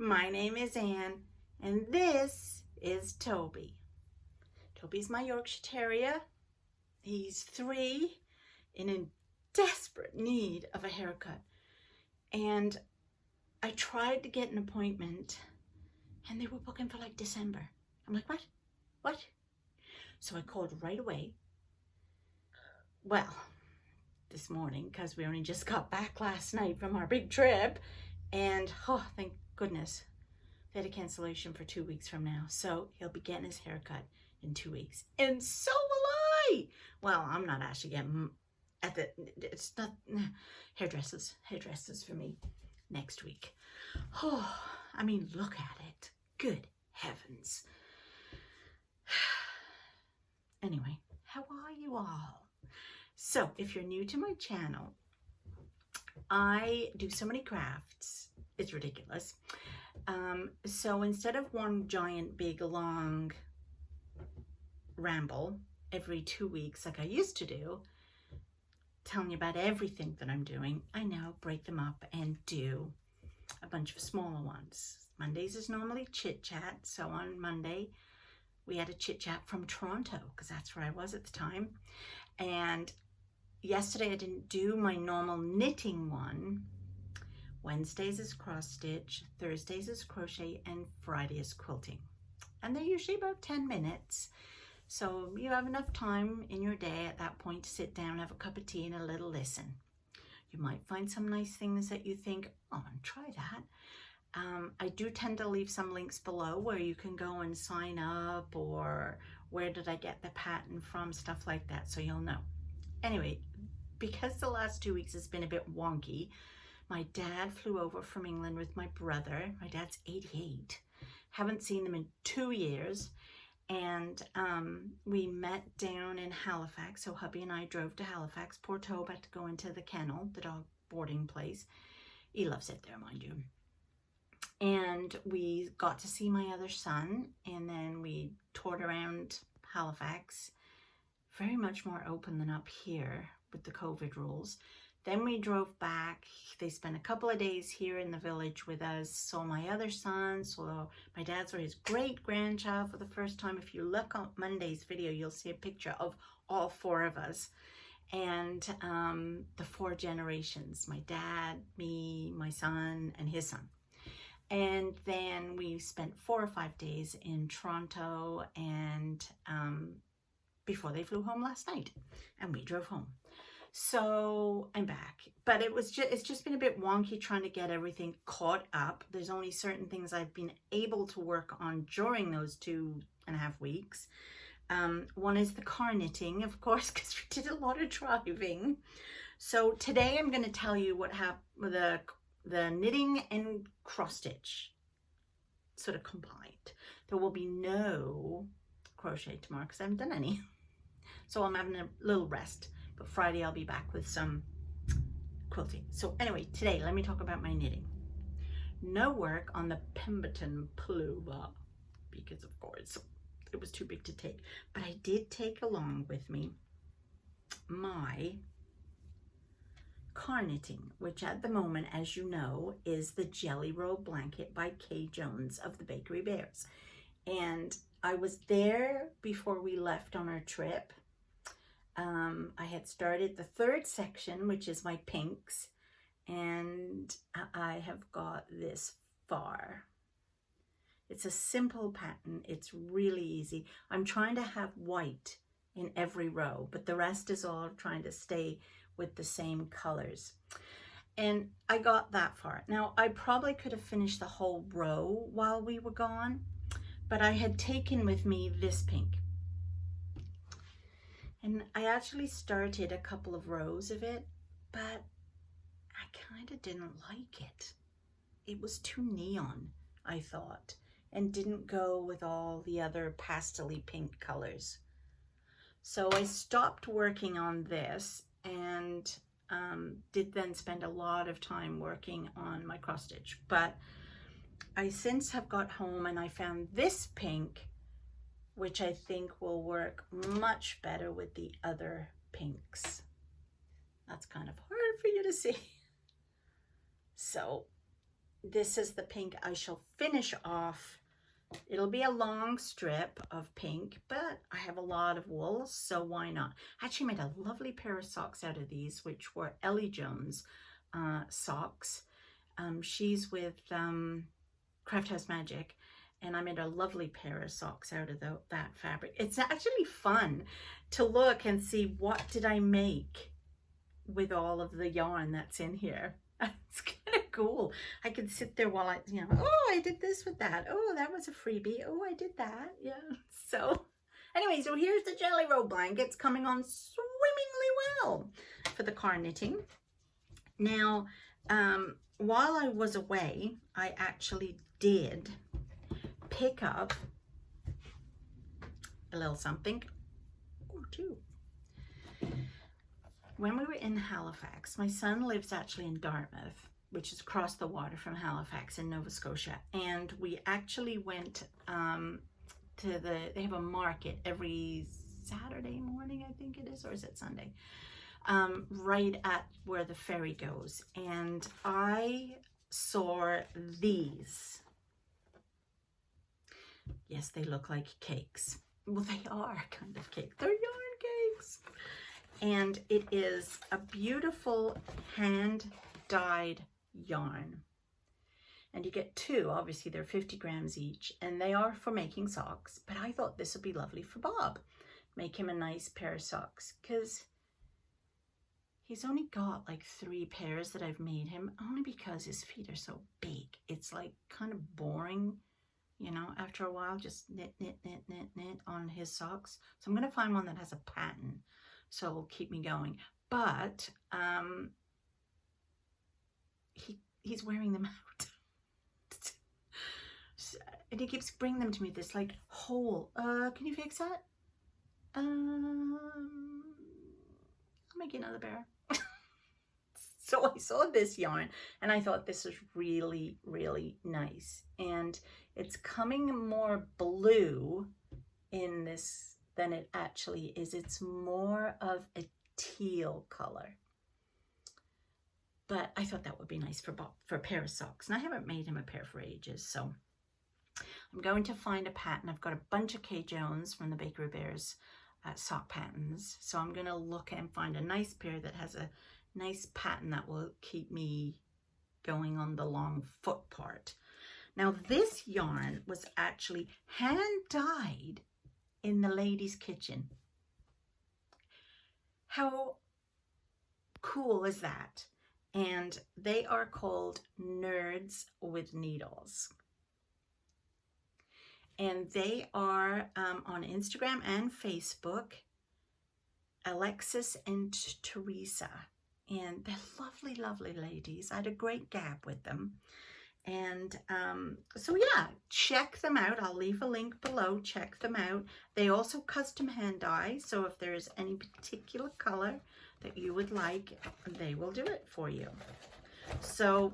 My name is Anne, and this is Toby. Toby's my Yorkshire Terrier. He's 3 and in desperate need of a haircut. And I tried to get an appointment, and they were booking for like December. I'm like, what? What? So I called right away. Well, this morning, because we only just got back last night from our big trip, and oh, thank goodness, they had a cancellation for 2 weeks from now. So he'll be getting his haircut in 2 weeks. And so will I. Well, I'm not actually getting it's not hairdressers for me next week. Oh, I mean, look at it. Good heavens. Anyway, how are you all? So if you're new to my channel, I do so many crafts. It's ridiculous. So instead of one giant, big, long ramble every 2 weeks like I used to do, telling you about everything that I'm doing, I now break them up and do a bunch of smaller ones. Mondays is normally Chit Chat. So on Monday, we had a Chit Chat from Toronto, because that's where I was at the time. And yesterday I didn't do my normal knitting one. Wednesdays is cross stitch, Thursdays is crochet, and Friday is quilting. And they're usually about 10 minutes. So you have enough time in your day at that point to sit down, have a cup of tea, and a little listen. You might find some nice things that you think, oh, and try that. I do tend to leave some links below where you can go and sign up, or where did I get the pattern from, stuff like that, so you'll know. Anyway, because the last 2 weeks has been a bit wonky, my dad flew over from England with my brother. My dad's 88. Haven't seen them in 2 years. And we met down in Halifax. So hubby and I drove to Halifax. Poor Toby had to go into the kennel, the dog boarding place. He loves it there, mind you. And we got to see my other son. And then we toured around Halifax. Very much more open than up here with the COVID rules. Then we drove back. They spent a couple of days here in the village with us. Saw my other son. So my dad saw his great-grandchild for the first time. If you look on Monday's video, you'll see a picture of all 4 of us. And the 4 generations. My dad, me, my son, and his son. And then we spent 4 or 5 days in Toronto, and before they flew home last night. And we drove home. So I'm back, but it's just been a bit wonky trying to get everything caught up. There's only certain things I've been able to work on during those 2.5 weeks. One is the car knitting, of course, because we did a lot of driving. So today I'm going to tell you what happened with the knitting and cross stitch sort of combined. There will be no crochet tomorrow because I haven't done any. So I'm having a little rest. But Friday I'll be back with some quilting. So anyway, today let me talk about my knitting. No work on the Pemberton pullover because of course it was too big to take. But I did take along with me my car knitting, which at the moment, as you know, is the Jelly Roll Blanket by Kay Jones of the Bakery Bears. And I was there before we left on our trip. I had started the 3rd section, which is my pinks, and I have got this far. It's a simple pattern. It's really easy. I'm trying to have white in every row, but the rest is all trying to stay with the same colors. And I got that far. Now, I probably could have finished the whole row while we were gone, but I had taken with me this pink. And I actually started a couple of rows of it, but I kind of didn't like it. It was too neon, I thought, and didn't go with all the other pastel-y pink colors. So I stopped working on this and did then spend a lot of time working on my cross stitch. But I since have got home and I found this pink, which I think will work much better with the other pinks. That's kind of hard for you to see. So this is the pink I shall finish off. It'll be a long strip of pink, but I have a lot of wool, so why not? I actually made a lovely pair of socks out of these, which were Ellie Jones socks. She's with Craft House Magic, and I made a lovely pair of socks out of that fabric. It's actually fun to look and see what did I make with all of the yarn that's in here. It's kind of cool. I can sit there while I, you know, oh, I did this with that. Oh, that was a freebie. Oh, I did that. Yeah. So anyway, so here's the Jelly Roll blankets coming on swimmingly well for the car knitting. Now, while I was away, I actually did pick up a little something. Oh, two. When we were in Halifax, my son lives actually in Dartmouth, which is across the water from Halifax in Nova Scotia. And we actually went to they have a market every Saturday morning, I think it is, or is it Sunday? Right at where the ferry goes. And I saw these. Yes, they look like cakes. Well, they are kind of cake. They're yarn cakes. And it is a beautiful hand-dyed yarn. And you get two, obviously they're 50 grams each, and they are for making socks, but I thought this would be lovely for Bob. Make him a nice pair of socks, because he's only got like 3 pairs that I've made him, only because his feet are so big. It's like kind of boring, you know, after a while, just knit, knit, knit, knit, knit on his socks. So I'm going to find one that has a pattern. So it'll keep me going. But he's wearing them out. And he keeps bringing them to me, this like hole. Can you fix that? I'll make you another pair. So I saw this yarn and I thought this was really, really nice. And it's coming more blue in this than it actually is. It's more of a teal color. But I thought that would be nice for Bob, for a pair of socks. And I haven't made him a pair for ages, so I'm going to find a pattern. I've got a bunch of Kay Jones from the Bakery Bears sock patterns. So I'm going to look and find a nice pair that has a nice pattern that will keep me going on the long foot part. Now this yarn was actually hand dyed in the ladies' kitchen. How cool is that? And they are called Nerds with Needles. And they are on Instagram and Facebook, Alexis and Teresa. And they're lovely, lovely ladies. I had a great gap with them. And so yeah, check them out. I'll leave a link below. Check them out. They also custom hand dye. So if there's any particular color that you would like, they will do it for you. So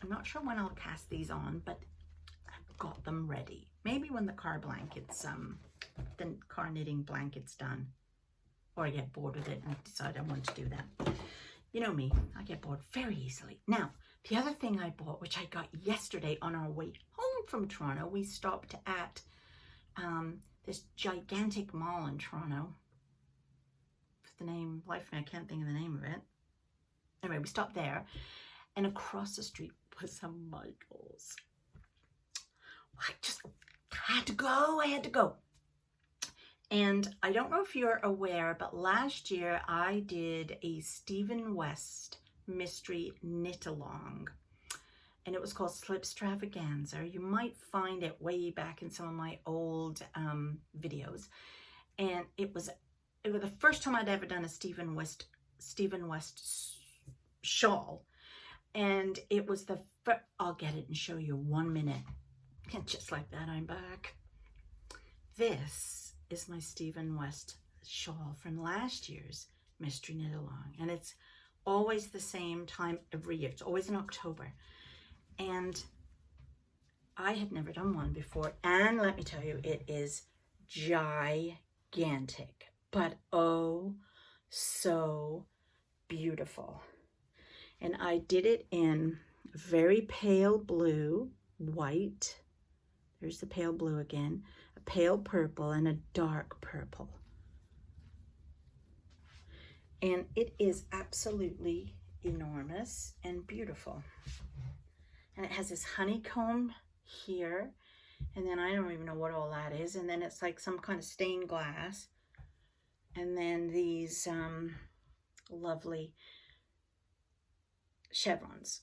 I'm not sure when I'll cast these on, but I've got them ready. Maybe when the car blankets, the car knitting blanket's done. Or I get bored with it and decide I want to do that. You know me, I get bored very easily. Now, the other thing I bought, which I got yesterday on our way home from Toronto, we stopped at this gigantic mall in Toronto. The name, life, I can't think of the name of it. Anyway, we stopped there, and across the street was some Michaels. I just had to go. I had to go. And I don't know if you're aware, but last year I did a Stephen West mystery knit along, and it was called Slipstravaganza. You might find it way back in some of my old videos, and it was the first time I'd ever done a Stephen West shawl, and it was the first. I'll get it and show you 1 minute, and just like that I'm back. This is my Stephen West shawl from last year's mystery knit along, and it's always the same time every year. It's always in October, and I had never done one before, and let me tell you, it is gigantic, but oh so beautiful. And I did it in very pale blue, white, there's the pale blue again, a pale purple, and a dark purple. And it is absolutely enormous and beautiful. And it has this honeycomb here, and then I don't even know what all that is, and then it's like some kind of stained glass, and then these lovely chevrons,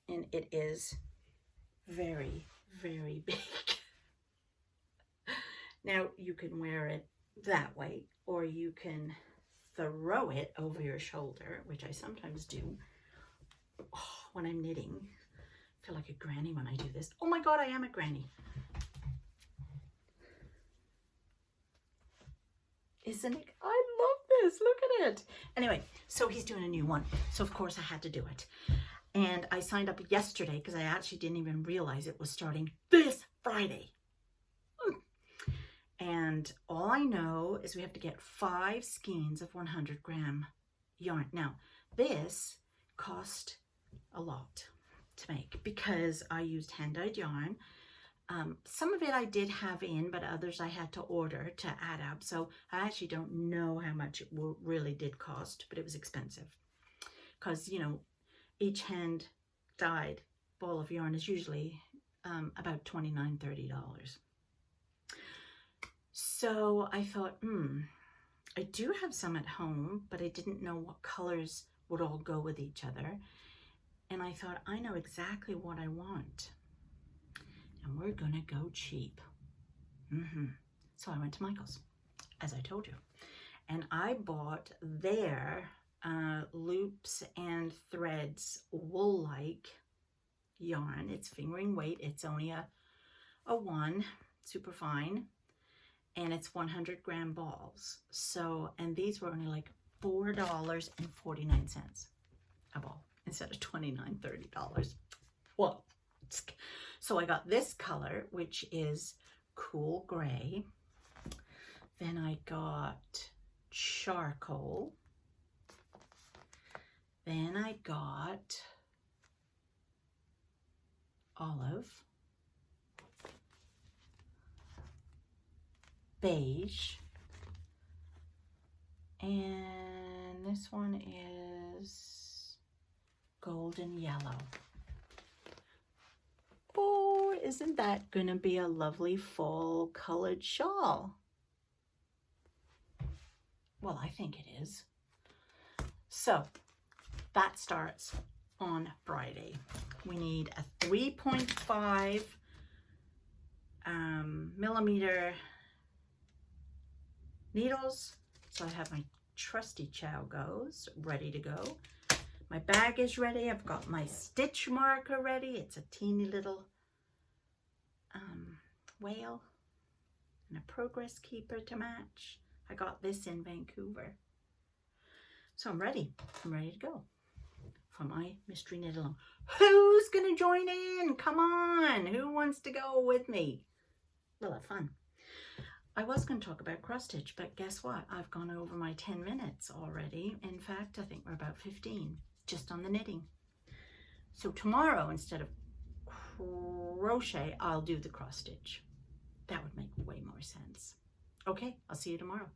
and it is very, very big. Now you can wear it that way, or you can throw it over your shoulder, which I sometimes do when I'm knitting. I feel like a granny when I do this. Oh my God, I am a granny. Isn't it? I love this. Look at it. Anyway, so he's doing a new one. So of course I had to do it. And I signed up yesterday because I actually didn't even realize it was starting this Friday. And all I know is we have to get 5 skeins of 100-gram yarn. Now, this cost a lot to make because I used hand-dyed yarn. Some of it I did have in, but others I had to order to add up. So I actually don't know how much it really did cost, but it was expensive. Because, you know, each hand-dyed ball of yarn is usually about $29, $30. So I thought, I do have some at home, but I didn't know what colors would all go with each other. And I thought, I know exactly what I want. And we're gonna go cheap. So I went to Michael's, as I told you. And I bought their loops and threads wool-like yarn. It's fingering weight. It's only a 1, super fine. And it's 100-gram balls. So, and these were only like $4.49 a ball instead of $29, $30. Well, so I got this color, which is cool gray. Then I got charcoal. Then I got olive. Beige, and this one is golden yellow. Oh, isn't that gonna be a lovely fall colored shawl? Well, I think it is. So that starts on Friday. We need a 3.5 millimeter needles. So I have my trusty chow goes ready to go. My bag is ready. I've got my stitch marker ready. It's a teeny little whale and a progress keeper to match. I got this in Vancouver. So I'm ready. I'm ready to go for my mystery knit along. Who's gonna join in? Come on. Who wants to go with me? We'll have fun. I was going to talk about cross stitch, but guess what? I've gone over my 10 minutes already. In fact, I think we're about 15 just on the knitting. So tomorrow, instead of crochet, I'll do the cross stitch. That would make way more sense. Okay, I'll see you tomorrow.